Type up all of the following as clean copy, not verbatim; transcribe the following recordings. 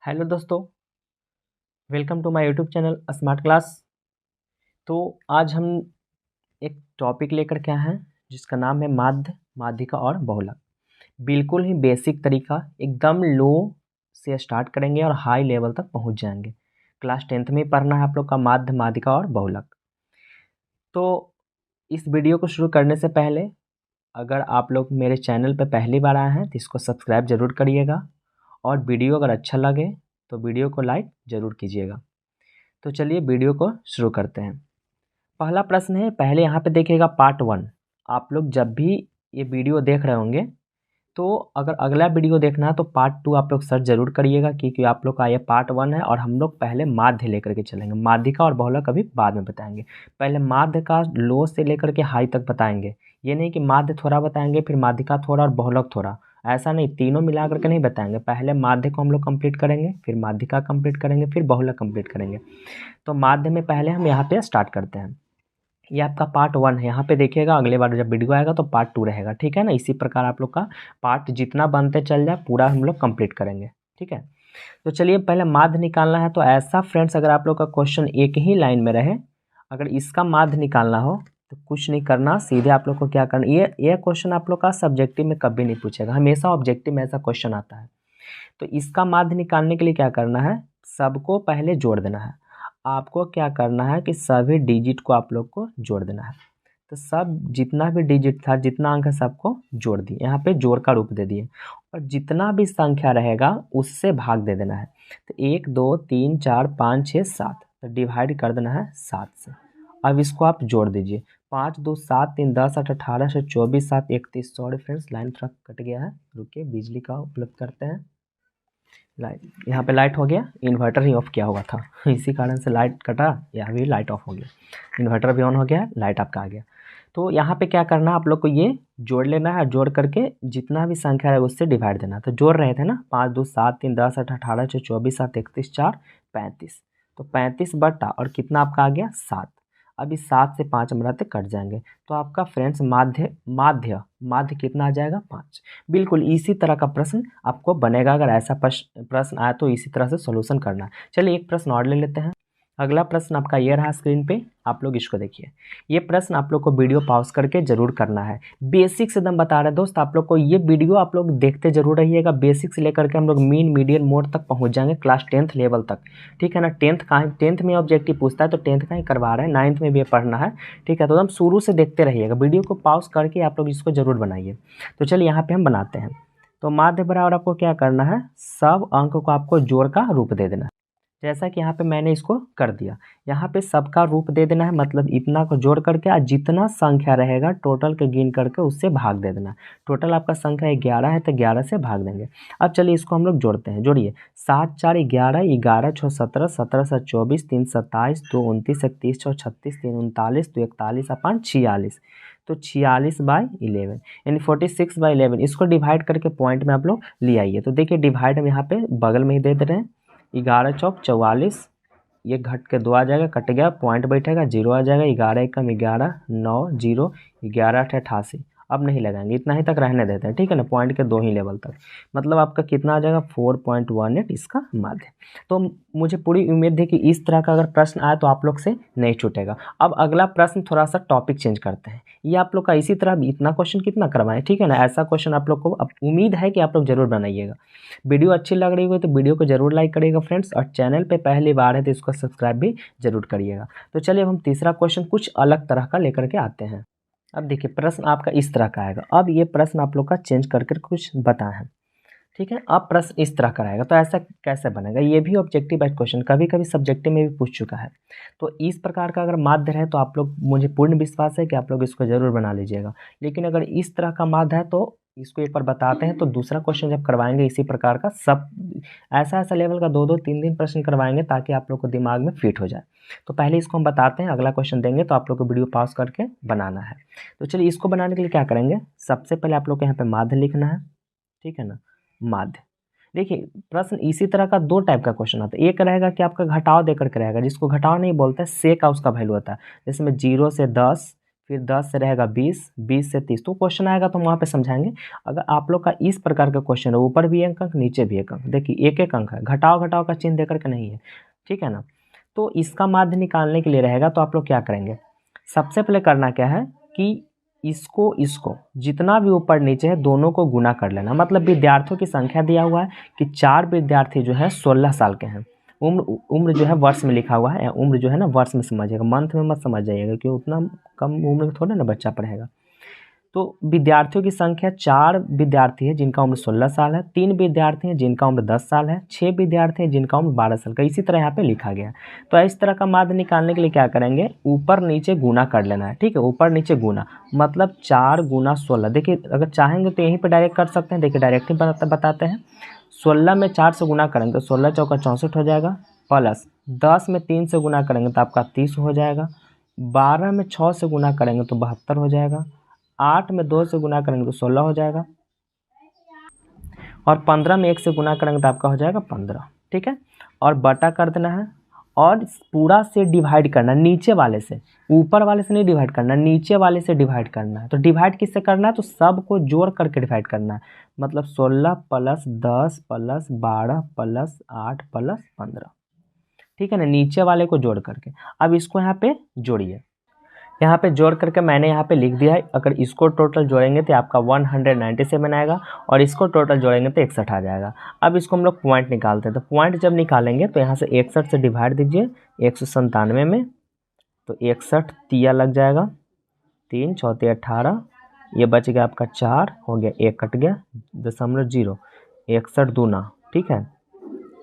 Hello दोस्तों, welcome to my YouTube channel smart class. तो आज हम एक टॉपिक लेकर के आए हैं जिसका नाम है माध्य, माध्यिका और बहुलक। बिल्कुल ही बेसिक तरीका, एकदम लो से स्टार्ट करेंगे और हाई लेवल तक पहुंच जाएंगे। क्लास 10th में ही पढ़ना है आप लोग का माध्य, माध्यिका और बहुलक। तो इस वीडियो को शुरू करने से पहले अगर आप लोग मेरे चैनल पर पहली बार आए हैं तो इसको सब्सक्राइब ज़रूर करिएगा और वीडियो अगर अच्छा लगे तो वीडियो को लाइक ज़रूर कीजिएगा। तो चलिए वीडियो को शुरू करते हैं। पहला प्रश्न है, पहले यहाँ पे देखिएगा पार्ट 1। आप लोग जब भी ये वीडियो देख रहे होंगे तो अगर अगला वीडियो देखना है तो पार्ट 2 आप लोग सर्च जरूर करिएगा, क्योंकि आप लोग का ये पार्ट 1 है और हम लोग पहले माध्य लेकर के चलेंगे। माध्यिका और बहुलक अभी बाद में बताएंगे। पहले माध्य का लो से लेकर के हाई तक बताएंगे। ये नहीं कि माध्य थोड़ा बताएंगे फिर माध्यिका थोड़ा और बहुलक थोड़ा, ऐसा नहीं, तीनों मिला करके नहीं बताएंगे। पहले माध्य को हम लोग कंप्लीट करेंगे, फिर माध्यिका कंप्लीट करेंगे, फिर बहुलक कंप्लीट करेंगे। तो माध्य में पहले हम यहाँ पे स्टार्ट करते हैं। ये आपका पार्ट 1 है, यहाँ पे देखिएगा। अगले बार जब वीडियो आएगा तो पार्ट 2 रहेगा, ठीक है ना। इसी प्रकार आप लोग का पार्ट जितना बनते चल जाए पूरा हम लोग कंप्लीट करेंगे, ठीक है। तो चलिए पहले माध्य निकालना है। तो ऐसा फ्रेंड्स, अगर आप लोग का क्वेश्चन एक ही लाइन में रहे, अगर इसका माध्य निकालना हो तो कुछ नहीं करना, सीधे आप लोग को क्या करना, ये क्वेश्चन आप लोग का सब्जेक्टिव में कभी नहीं पूछेगा, हमेशा ऑब्जेक्टिव में ऐसा क्वेश्चन आता है। तो इसका माध्य निकालने के लिए क्या करना है, सबको पहले जोड़ देना है। आपको क्या करना है कि सभी डिजिट को आप लोग को जोड़ देना है। तो सब जितना भी डिजिट था, जितना अंक है, सबको जोड़ दिए। यहाँ पे जोड़ का रूप दे दिए और जितना भी संख्या रहेगा उससे भाग दे देना है। तो 1 2 3 4 5 6 7, तो डिवाइड कर देना है 7 से। अब इसको आप जोड़ दीजिए। 5 2 7 3 10 8 18 से 24 7 31। सॉरी फ्रेंड्स, लाइन थोड़ा कट गया है, रुकिए बिजली का उपलब्ध करते हैं। लाइट, यहाँ पे लाइट हो गया, इन्वर्टर ही ऑफ किया हुआ था इसी कारण से लाइट कटा, यहाँ भी लाइट ऑफ हो गया। इन्वर्टर भी ऑन हो गया, लाइट आपका आ गया। तो यहाँ पे क्या करना है, आप लोग को ये जोड़ लेना है। जोड़ करके जितना भी संख्या है उससे डिवाइड देना। तो जोड़ रहे थे ना, 5 2 7 3 10 8 18 से 24 7 31 4 35। तो 35 बटा और कितना आपका आ गया 7। अब इस 7 से 5 मिलाते कट जाएंगे। तो आपका फ्रेंड्स माध्य माध्य माध्य कितना आ जाएगा 5। बिल्कुल इसी तरह का प्रश्न आपको बनेगा। अगर ऐसा प्रश्न आया तो इसी तरह से सॉल्यूशन करना है। चलिए एक प्रश्न और ले लेते हैं। अगला प्रश्न आपका ये रहा स्क्रीन पे, आप लोग इसको देखिए। ये प्रश्न आप लोग को वीडियो पॉज करके जरूर करना है। बेसिक से एकदम बता रहे हैं दोस्त आप लोग को। ये वीडियो आप लोग देखते जरूर रहिएगा। बेसिक से लेकर के हम लोग मीन मीडियन मोड तक पहुंच जाएंगे, क्लास 10th लेवल तक, ठीक है ना। 10th में ऑब्जेक्टिव पूछता है तो 10th का ही करवा रहे हैं, 9th में भी पढ़ना है, ठीक है। तो एकदम शुरू से देखते रहिएगा, वीडियो को पॉज करके आप लोग इसको जरूर बनाइए। तो चलिए यहाँ पे हम बनाते हैं। तो माध्य बराबर आपको क्या करना है, सब अंक को आपको जोड़ का रूप दे देना है। जैसा कि यहाँ पे मैंने इसको कर दिया। यहाँ पे सबका रूप दे देना है, मतलब इतना को जोड़ करके और जितना संख्या रहेगा टोटल के गिन करके उससे भाग दे देना। टोटल आपका संख्या 11 है तो 11 से भाग देंगे। अब चलिए इसको हम लोग जोड़ते हैं। जोड़िए, 7 4 11, 11 6 17, 17 7 24, 3 27, 2 29, 31 6 36, 3 39, 2 41 5 46। तो 46/11 यानी 46/11। इसको डिवाइड करके पॉइंट में आप लोग ले आइए। तो देखिए डिवाइड हम यहाँ पे बगल में ही दे रहे हैं। 11 चौक 44, ये घट के 2 आ जाएगा, कट गया, पॉइंट बैठेगा, 0 आ जाएगा। 11 एकम 11, 9 0, 11 8 88। अब नहीं लगाएंगे, इतना ही तक रहने देते हैं, ठीक है ना। पॉइंट के 2 ही लेवल तक, मतलब आपका कितना आ जाएगा 4.18 इसका माध्य। तो मुझे पूरी उम्मीद है कि इस तरह का अगर प्रश्न आए तो आप लोग से नहीं छूटेगा। अब अगला प्रश्न थोड़ा सा टॉपिक चेंज करते हैं। ये आप लोग का इसी तरह इतना क्वेश्चन कितना करवाएं, ठीक है ना। ऐसा क्वेश्चन आप लोग को उम्मीद है कि आप लोग जरूर बनाइएगा। वीडियो अच्छी लग रही हो तो वीडियो को जरूर लाइक करिएगा फ्रेंड्स, और चैनल पे पहली बार है तो इसको सब्सक्राइब भी जरूर करिएगा। तो चलिए अब हम तीसरा क्वेश्चन कुछ अलग तरह का लेकर के आते हैं। अब देखिए प्रश्न आपका इस तरह का आएगा। अब ये प्रश्न आप लोग का चेंज करके कुछ बताए हैं, ठीक है। अब प्रश्न इस तरह का रहेगा। तो ऐसा कैसे बनेगा, ये भी ऑब्जेक्टिव बेस्ड क्वेश्चन कभी कभी सब्जेक्टिव में भी पूछ चुका है। तो इस प्रकार का अगर माध्य है तो आप लोग, मुझे पूर्ण विश्वास है कि आप लोग इसको जरूर बना लीजिएगा। लेकिन अगर इस तरह का माध्य है तो इसको एक बार बताते हैं। तो दूसरा क्वेश्चन जब करवाएंगे इसी प्रकार का, सब ऐसा लेवल का 2 3 दिन प्रश्न करवाएंगे ताकि आप लोग को दिमाग में फिट हो जाए। तो पहले इसको हम बताते हैं, अगला क्वेश्चन देंगे तो आप लोग को वीडियो पॉज करके बनाना है। तो चलिए इसको बनाने के लिए क्या करेंगे, सबसे पहले आप लोग को यहाँ पे माध्य लिखना है, ठीक है ना। माध्य, देखिए प्रश्न इसी तरह का 2 टाइप का क्वेश्चन आता है। एक रहेगा कि आपका घटाव देकर के रहेगा, जिसको घटाव नहीं बोलते, से का उसका वैल्यू होता है। जैसे में 0 से 10, फिर 10 से रहेगा 20, 20 से 30। तो क्वेश्चन आएगा तो हम वहाँ पे समझाएंगे। अगर आप लोग का इस प्रकार का क्वेश्चन है, ऊपर भी एक अंक नीचे भी एक अंक, देखिए एक एक अंक है, घटाओ घटाओ का चिन्ह देकर के नहीं है, ठीक है ना। तो इसका माध्य निकालने के लिए रहेगा तो आप लोग क्या करेंगे, सबसे पहले करना क्या है कि इसको जितना भी ऊपर नीचे है दोनों को गुना कर लेना। मतलब विद्यार्थियों की संख्या दिया हुआ है कि 4 विद्यार्थी जो है 16 साल के हैं। उम्र जो है वर्ष में लिखा हुआ है, या उम्र जो है ना वर्ष में समझिएगा, मंथ में मत समझ जाइएगा, क्योंकि उतना कम उम्र में थोड़ा ना बच्चा पढ़ेगा। तो विद्यार्थियों की संख्या 4 विद्यार्थी है जिनका उम्र 16 साल है, 3 विद्यार्थी हैं जिनका उम्र 10 साल है, 6 विद्यार्थी हैं जिनका उम्र 12 साल का। इसी तरह यहाँ पे लिखा गया है। तो इस तरह का माध्य निकालने के लिए क्या करेंगे, ऊपर नीचे गुना कर लेना है, ठीक है। ऊपर नीचे गुना मतलब 4 गुना 16। देखिए अगर चाहेंगे तो यहीं पर डायरेक्ट कर सकते हैं। देखिए डायरेक्ट ही बताते हैं। 16 में 4 से गुना करेंगे तो 16 चौका 64 हो जाएगा, प्लस 10 में 3 से गुना करेंगे तो आपका 30 हो जाएगा, 12 में 6 से गुना करेंगे तो 72 हो जाएगा, 8 में 2 से गुना करेंगे तो 16 हो जाएगा, और 15 में 1 से गुना करेंगे तो आपका हो जाएगा 15, ठीक है। और बटा कर देना है, और पूरा से डिवाइड करना, नीचे वाले से, ऊपर वाले से नहीं डिवाइड करना, नीचे वाले से डिवाइड करना है। तो डिवाइड किससे करना है, तो सबको जोड़ करके डिवाइड करना है। मतलब 16 प्लस 10 प्लस 12 प्लस 8 प्लस 15, ठीक है ना, नीचे वाले को जोड़ करके। अब इसको यहाँ पे जोड़िए, यहाँ पे जोड़ करके मैंने यहाँ पे लिख दिया है। अगर इसको टोटल जोड़ेंगे तो आपका 197 आएगा, और इसको टोटल जोड़ेंगे तो 61 आ जाएगा। अब इसको हम लोग पॉइंट निकालते हैं। तो पॉइंट जब निकालेंगे तो यहाँ से 61 से डिवाइड दीजिए 197 में, तो 61 तिया लग जाएगा, 3 चौथे 18, ये बच गया आपका 4, हो गया 1 कट गया, 0.0, 61 दूना, ठीक है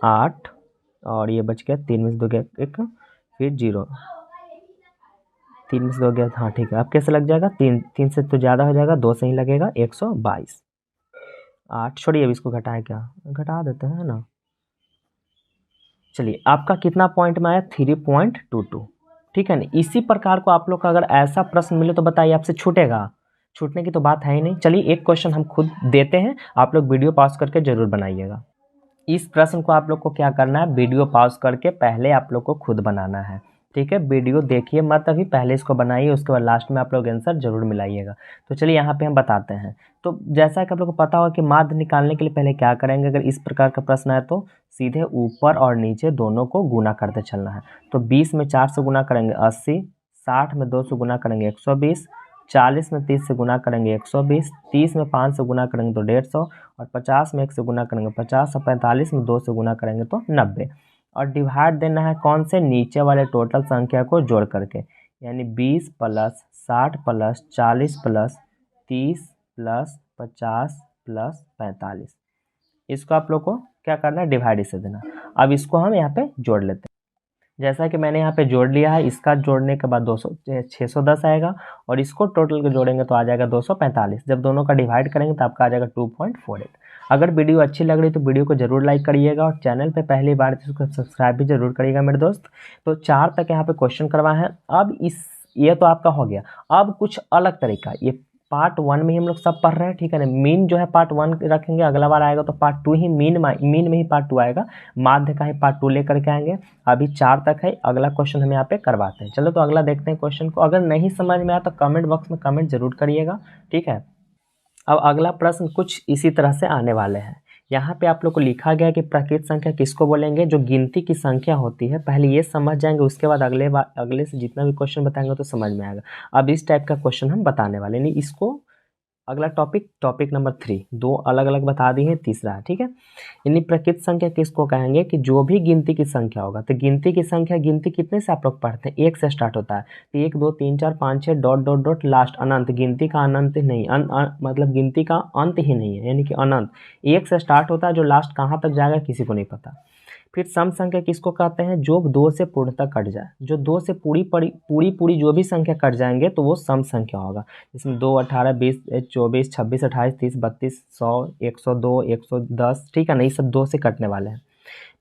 8, और ये बच गया 3 में से 2 गया 1, फिर 0, 3 में से 2 गया, हाँ ठीक है। अब कैसे लग जाएगा, 3 से तो ज़्यादा हो जाएगा, 2 से ही लगेगा, 122। 8 छोड़िए, अब इसको घटाए, क्या घटा देते हैं ना। चलिए आपका कितना पॉइंट में आया, 3.22, ठीक है ना। इसी प्रकार को आप लोग का अगर ऐसा प्रश्न मिले तो बताइए, आपसे छूटेगा, छूटने की तो बात है ही नहीं। चलिए एक क्वेश्चन हम खुद देते हैं, आप लोग वीडियो पॉज करके ज़रूर बनाइएगा। इस प्रश्न को आप लोग को क्या करना है, वीडियो पॉज करके पहले आप लोग को खुद बनाना है, ठीक है। वीडियो देखिए मत अभी, पहले इसको बनाइए, उसके बाद लास्ट में आप लोग आंसर जरूर मिलाइएगा। तो चलिए यहाँ पे हम बताते हैं। तो जैसा कि आप लोग को पता होगा कि माध्य निकालने के लिए पहले क्या करेंगे, अगर इस प्रकार का प्रश्न है तो सीधे ऊपर और नीचे दोनों को गुना करते चलना है। तो 20 में 4 से गुना करेंगे 80, 60 में 2 से गुना करेंगे 120, 40 में 30 से गुना करेंगे 120, 30 में 5 से गुना करेंगे तो 150, और 50 में 1 से गुना करेंगे 50, और 45 में 2 से गुना करेंगे तो 90। और डिवाइड देना है कौन से, नीचे वाले टोटल संख्या को जोड़ करके, यानी 20 plus 60 plus 40 plus 30 plus 50 plus 45। इसको आप लोग को क्या करना है, डिवाइड इसे देना। अब इसको हम यहाँ पे जोड़ लेते हैं। जैसा कि मैंने यहाँ पे जोड़ लिया है, इसका जोड़ने के बाद 610 आएगा, और इसको टोटल को जोड़ेंगे तो आ जाएगा 245। जब दोनों का डिवाइड करेंगे तो आपका आ जाएगा 2.48। अगर वीडियो अच्छी लग रही तो वीडियो को जरूर लाइक करिएगा, और चैनल पे पहली बार तो उसको सब्सक्राइब भी जरूर करिएगा मेरे दोस्त। तो 4 तक यहाँ पे क्वेश्चन करवाए हैं। अब ये तो आपका हो गया। अब कुछ अलग तरीका, ये पार्ट 1 में ही हम लोग सब पढ़ रहे हैं, ठीक है ना। मीन जो है पार्ट 1 रखेंगे, अगला बार आएगा तो पार्ट 2 ही मीन में ही पार्ट 2 आएगा, माध्य का ही पार्ट 2 लेकर के आएंगे। अभी 4 तक है, अगला क्वेश्चन हम यहाँ पे करवाते हैं। चलो तो अगला देखते हैं क्वेश्चन को। अगर नहीं समझ में आया तो कमेंट बॉक्स में कमेंट जरूर करिएगा, ठीक है। अब अगला प्रश्न कुछ इसी तरह से आने वाले हैं। यहाँ पे आप लोग को लिखा गया है कि प्रकृत संख्या किसको बोलेंगे, जो गिनती की संख्या होती है। पहले ये समझ जाएंगे, उसके बाद अगले से जितना भी क्वेश्चन बताएंगे तो समझ में आएगा। अब इस टाइप का क्वेश्चन हम बताने वाले, नहीं इसको अगला टॉपिक नंबर 3, 2 अलग अलग बता दी है, तीसरा है, ठीक है। यानी प्रकृत संख्या किसको कहेंगे, कि जो भी गिनती की संख्या होगा। तो गिनती की संख्या, गिनती कितने से आप लोग पढ़ते हैं, 1 से स्टार्ट होता है। तो 1 2 3 4 5 6 डॉट डॉट डॉट लास्ट अनंत, गिनती का अनंत नहीं, मतलब गिनती का अंत ही नहीं है, यानी कि अनंत 1 से स्टार्ट होता है, जो लास्ट कहाँ तक जाएगा किसी को नहीं पता। फिर सम संख्या किसको कहते हैं, जो 2 से पूर्णतः कट जाए। जो 2 से पूरी जो भी संख्या कट जाएंगे तो वो सम संख्या होगा। इसमें 2 18 20 24 26 28 30 32 100 102 110, ठीक है ना, ये सब 2 से कटने वाले हैं।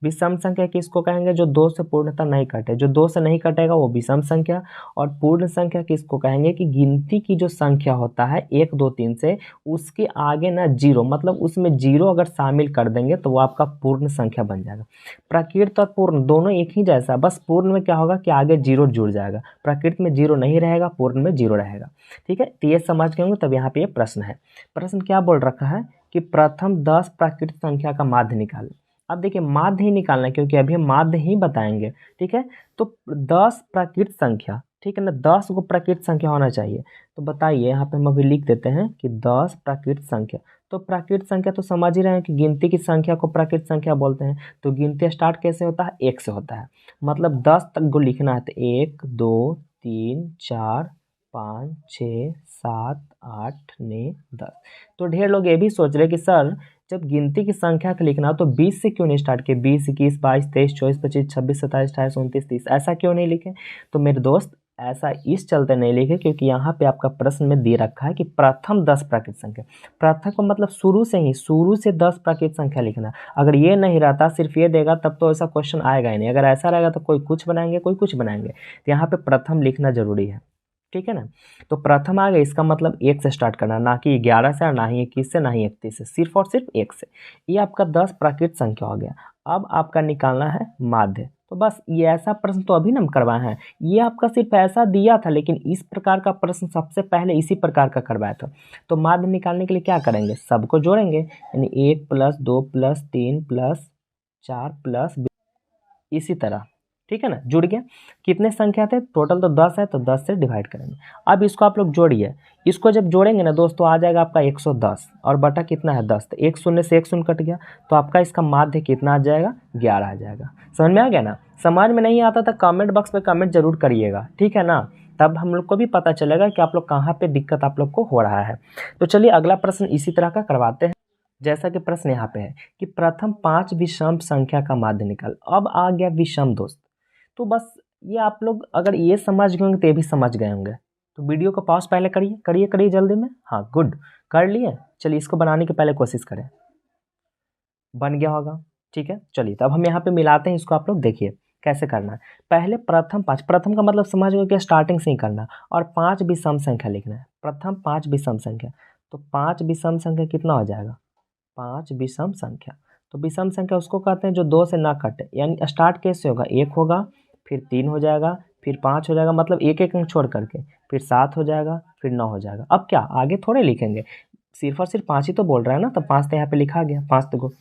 विषम संख्या किसको कहेंगे? जो 2 से पूर्णतः नहीं कटे, जो 2 से नहीं कटेगा वो विषम संख्या। और पूर्ण संख्या किसको कहेंगे? कि गिनती की जो संख्या होता है 1 2 3 से, उसके आगे ना जीरो, मतलब उसमें जीरो अगर शामिल कर देंगे तो वो आपका पूर्ण संख्या बन जाएगा। प्राकृत और पूर्ण दोनों एक ही जैसा, बस पूर्ण में क्या होगा कि आगे जीरो जुड़ जाएगा, प्राकृत में जीरो नहीं रहेगा, पूर्ण में जीरो रहेगा। ठीक है, तो ये समझ गए होंगे। तब यहाँ पे ये प्रश्न है। प्रश्न क्या बोल रखा है कि प्रथम 10 प्राकृत संख्या का माध्य निकालें। अब देखिए माध्य ही निकालना है क्योंकि अभी हम माध्य ही बताएंगे। ठीक है, तो 10 प्राकृत संख्या, ठीक है ना, 10 को प्राकृत संख्या होना चाहिए। तो बताइए, यहाँ पे हम अभी लिख देते हैं कि 10 प्राकृत संख्या। तो प्राकृत संख्या तो समझ ही रहे हैं कि गिनती की संख्या को प्राकृत संख्या बोलते हैं। तो गिनती स्टार्ट कैसे होता है? 1 से होता है, मतलब 10 तक को लिखना है तो 1 2 3 4 5 6 7 8 9 10। तो ढेर लोग ये भी सोच रहे कि सर जब गिनती की संख्या का लिखना तो 20 से क्यों नहीं स्टार्ट किए? 20 21 22 23 24 25 26 27 28 29 30 ऐसा क्यों नहीं लिखे? तो मेरे दोस्त ऐसा इस चलते नहीं लिखे क्योंकि यहाँ पे आपका प्रश्न में दे रखा है कि प्रथम 10 प्राकृत संख्या। प्रथम का मतलब शुरू से 10 प्राकृत संख्या लिखना। अगर ये नहीं रहता, सिर्फ ये देगा, तब तो ऐसा क्वेश्चन आएगा ही नहीं। अगर ऐसा रहेगा तो कोई कुछ बनाएंगे, कोई कुछ बनाएंगे। तो यहाँ पे प्रथम लिखना जरूरी है। ठीक है ना, तो प्रथम आ गया, इसका मतलब 1 से स्टार्ट करना, ना कि 11 से, ना ही 21 से, ना ही 31 से, सिर्फ और सिर्फ 1 से। ये आपका 10 प्राकृत संख्या हो गया। अब आपका निकालना है माध्य। तो बस ये ऐसा प्रश्न तो अभी हम करवाए हैं, ये आपका सिर्फ ऐसा दिया था, लेकिन इस प्रकार का प्रश्न सबसे पहले इसी प्रकार का करवाया था। तो माध्य निकालने के लिए क्या करेंगे? सबको जोड़ेंगे, यानी 1 + 2 + 3 + 4 + इसी तरह। ठीक है ना, जुड़ गया। कितने संख्या थे? टोटल तो 10 है, तो 10 से डिवाइड करेंगे। अब इसको आप लोग जोड़िए, इसको जब जोड़ेंगे ना दोस्तों आ जाएगा आपका 110 और बटा कितना है 10, तो 1 शून्य से 1 शून्य कट गया, तो आपका इसका माध्य कितना आ जाएगा? 11 आ जाएगा। समझ में आ गया ना? समझ में नहीं आता था कमेंट बॉक्स में कमेंट जरूर करिएगा, ठीक है ना, तब हम लोग को भी पता चलेगा कि आप लोग कहाँ पे दिक्कत आप लोग को हो रहा है। तो चलिए अगला प्रश्न इसी तरह का करवाते हैं। जैसा कि प्रश्न यहाँ पे है कि प्रथम 5 विषम संख्या का माध्य निकाल। अब आ गया विषम दोस्त। तो बस ये आप लोग अगर ये समझ गए होंगे तो ये भी समझ गए होंगे। तो वीडियो को पॉज पहले करिए करिए करिए जल्दी में। हाँ गुड, कर लिए। चलिए इसको बनाने की पहले कोशिश करें। बन गया होगा, ठीक है। चलिए तब हम यहाँ पे मिलाते हैं इसको, आप लोग देखिए कैसे करना है। पहले प्रथम 5, प्रथम का मतलब समझ गए कि स्टार्टिंग से ही करना, और 5 विषम संख्या लिखना है। प्रथम 5 विषम संख्या, तो 5 विषम संख्या कितना हो जाएगा? 5 विषम संख्या। तो विषम संख्या उसको कहते हैं जो 2 से ना कटे, यानी स्टार्ट कैसे होगा? 1 होगा, फिर 3 हो जाएगा, फिर 5 हो जाएगा, मतलब एक एक अंक छोड़ करके, फिर 7 हो जाएगा, फिर 9 हो जाएगा। अब क्या आगे थोड़े लिखेंगे, सिर्फ और सिर्फ 5 ही तो बोल रहा है ना, तो 5 तो यहाँ पे लिखा गया, 5 तो।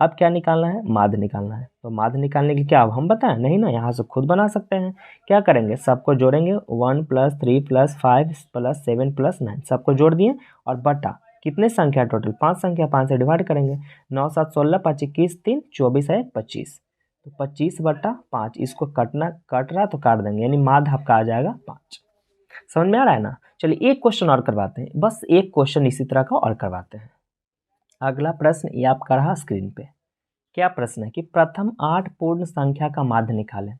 अब क्या निकालना है? माध्य निकालना है। तो माध्य निकालने की क्या अब हम बताएं? नहीं ना, यहाँ से खुद बना सकते हैं। क्या करेंगे? सबको जोड़ेंगे, 1 + 3 + 5 + 7 + 9, सबको जोड़ दिए, और बटा कितने संख्या टोटल? 5 संख्या, 5 से डिवाइड करेंगे, 9 7 16 5 21 3 24 है 25, तो 25/5। इसको कट रहा तो काट देंगे, यानी माध्य आपका आ जाएगा 5। समझ में आ रहा है ना? चलिए एक क्वेश्चन और करवाते हैं, बस एक क्वेश्चन इसी तरह का और करवाते हैं। अगला प्रश्न ये आपका रहा स्क्रीन पे। क्या प्रश्न है कि प्रथम 8 पूर्ण संख्या का माध्य निकालें।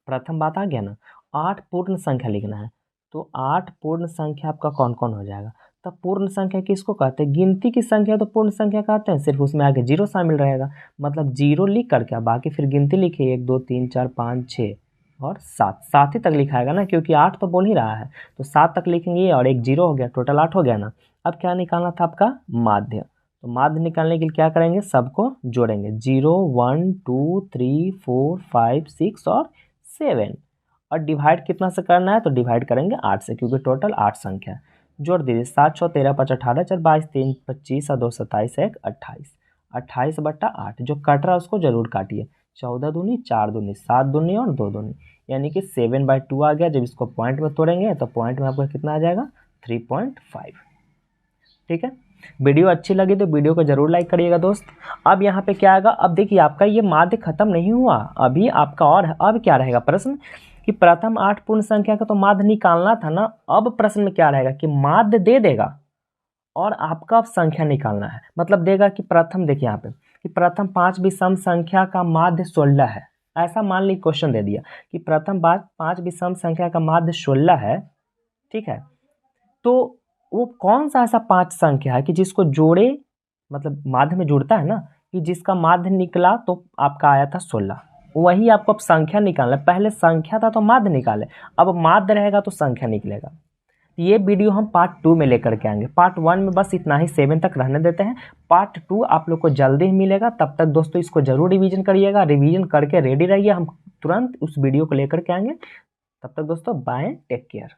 प्रथम बात आ गया ना, 8 पूर्ण संख्या लिखना है। तो 8 पूर्ण संख्या आपका कौन कौन हो जाएगा? तब पूर्ण संख्या किसको कहते हैं? गिनती की संख्या तो पूर्ण संख्या कहते हैं, सिर्फ उसमें आगे जीरो शामिल रहेगा, मतलब जीरो लिख करके बाकी फिर गिनती लिखिए, 1 2 3 4 5 6 और 7, 7 ही तक लिखाएगा ना, क्योंकि 8 तो बोल ही रहा है, तो 7 तक लिखेंगे और एक जीरो हो गया, टोटल 8 हो गया ना। अब क्या निकालना था आपका? माध्य। तो माध्य निकालने के लिए क्या करेंगे? सबको जोड़ेंगे, 0 1 2 3 4 5 6 और 7, और डिवाइड कितना से करना है? तो डिवाइड करेंगे 8 से, क्योंकि टोटल 8 संख्या। जोड़ दीजिए, 7 6 13 5 18 4 22 3 25 और 2 27 1 28, 28/8। जो कट रहा है उसको जरूर काटिए, 14 दूनी 4 दूनी 7 दूनी और 2 दूनी, यानी कि 7/2 आ गया। जब इसको पॉइंट में तोड़ेंगे तो पॉइंट में आपका कितना आ जाएगा? 3.5। ठीक है, वीडियो अच्छी लगी तो वीडियो को जरूर लाइक करिएगा दोस्त। अब यहाँ पे क्या आएगा? अब देखिए आपका ये माध्य खत्म नहीं हुआ, अभी आपका और है। अब क्या रहेगा प्रश्न कि प्रथम 8 पूर्ण संख्या का तो माध्य निकालना था ना। अब प्रश्न में क्या रहेगा कि माध्य दे देगा और आपका अब संख्या निकालना है। मतलब देगा कि प्रथम, देखिए यहाँ पे कि प्रथम 5 विषम संख्या का माध्य 16 है, ऐसा मान ली क्वेश्चन दे दिया कि प्रथम 5 विषम संख्या का माध्य 16 है। ठीक है, तो वो कौन सा ऐसा 5 संख्या है कि जिसको जोड़े, मतलब माध्य में जुड़ता है ना, कि जिसका माध्य निकला तो आपका आया था 16, वही आपको अब संख्या निकालना है। पहले संख्या था तो माध्य निकाले, अब माध्य रहेगा तो संख्या निकलेगा। ये वीडियो हम पार्ट 2 में लेकर के आएंगे। पार्ट 1 में बस इतना ही 7 तक रहने देते हैं। पार्ट 2 आप लोग को जल्दी ही मिलेगा। तब तक दोस्तों इसको जरूर रिवीजन करिएगा, रिवीजन करके रेडी रहिए, हम तुरंत उस वीडियो को लेकर के आएंगे। तब तक दोस्तों बाय, टेक केयर।